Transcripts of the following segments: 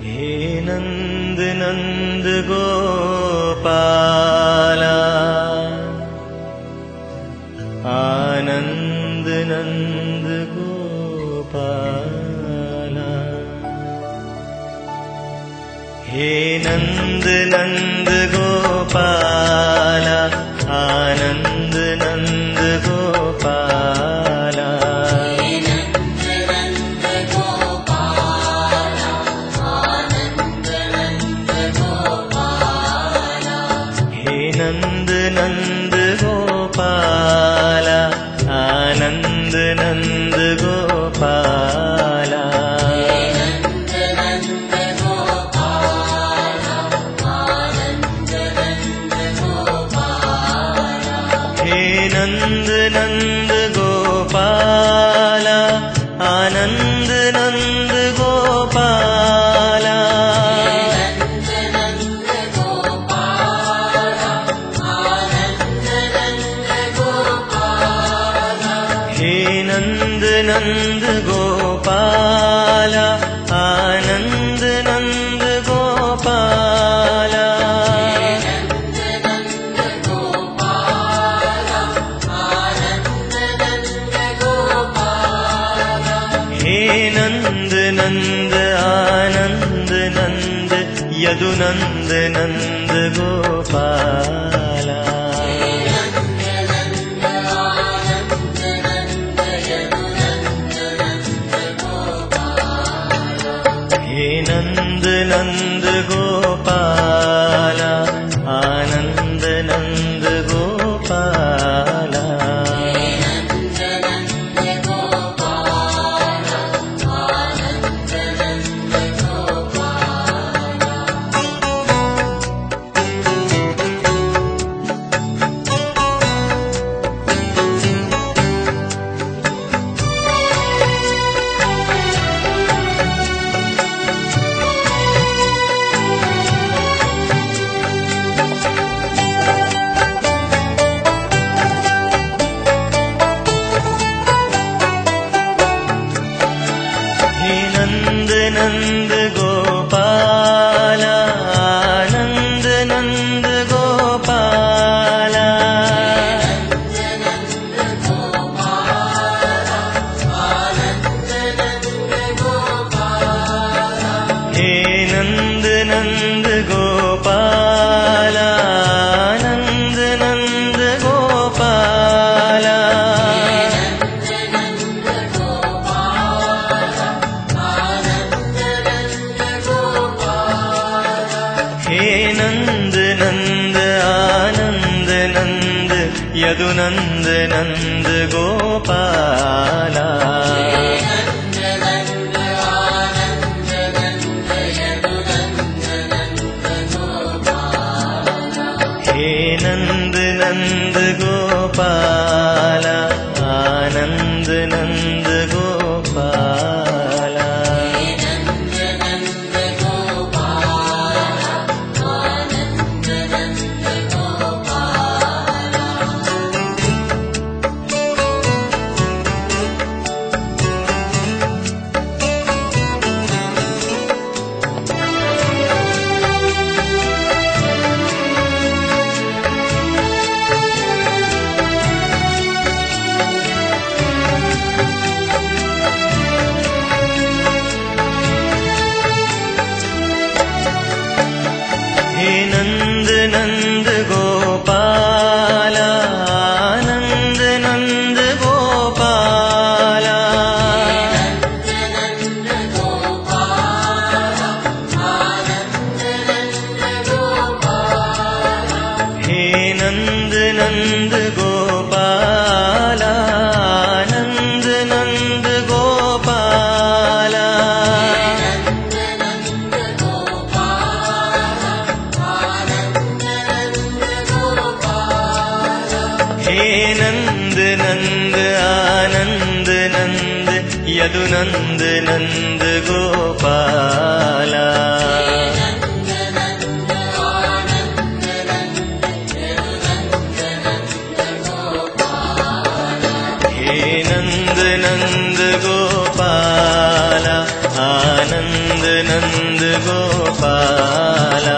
हे नंद नंद Gopala आनंद नंद Gopala. हे नंद नंद Gopala आनंद नंद Gopala. हे नंद नंद Gopala आनंद नंद Gopala. हे नंद नंद Gopala आनंद नंद Gopala. हे नंद नंद Gopala आनंद नंद Gopala. हे नंद नंद आनंद नंद यदुनंद नंद Gopala. हे नंद नंद Gopala आनंद नंद Gopala. हे नंद नंद Gopala आनंद नंद Gopala. हे नंद नंद Gopala आनंद नंद Gopala. हे नंद नंद आनंद नंद यदुनंद नंद Gopala. हे नंद नंद Gopala आनंद नंद Gopala. हे नंद नंद Gopala आनंद नंद Gopala. हे नंद नंद Gopala आनंद नंद Gopala. हे नंद नंद आनंद नंद यदुनंद नंद Gopala. हे नंद नंद Gopala आनंद नंद Gopala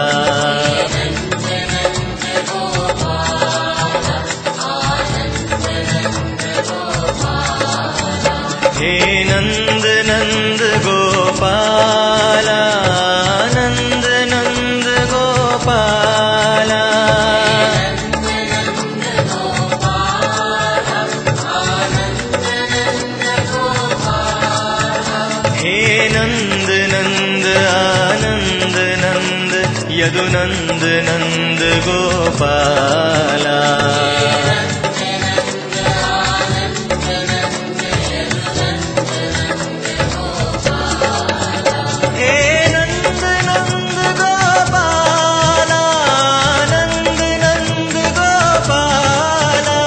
हे नंद नंद Gopala नंद नंद Gopala हे नंद नंद आनंद नंद यदुनंद नंद Gopala हे नंद नंद Gopala नंद नंद Gopala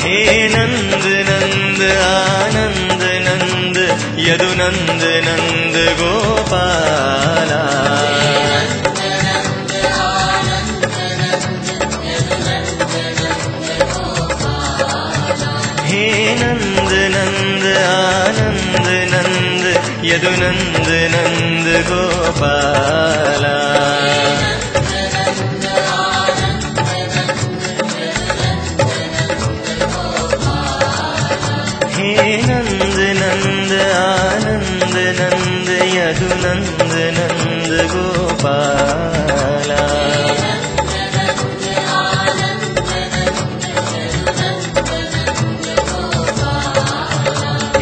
हे नंद नंद आनंद नंद यदुनंद नंद Gopala हे नंद नंद आनंद नंद यदुनंद नंद Gopala हे नंद नंद आनंद नंद यदुनंद नंद Gopala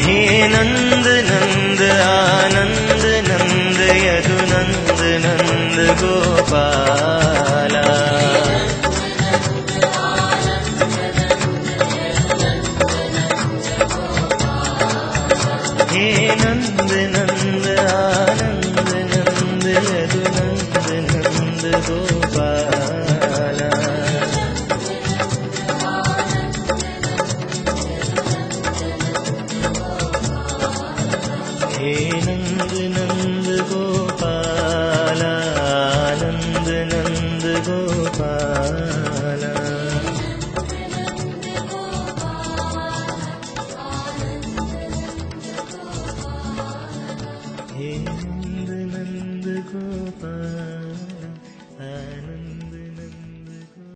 हे नंद नंद आनंद नंद यदुनंद नंद Gopala हे नंद नंद आनंद नंद यदुनंद नंद Gopala हे नंद नंद Gopala नंद नंद Gopala हे नंद नंद Gopala आनंद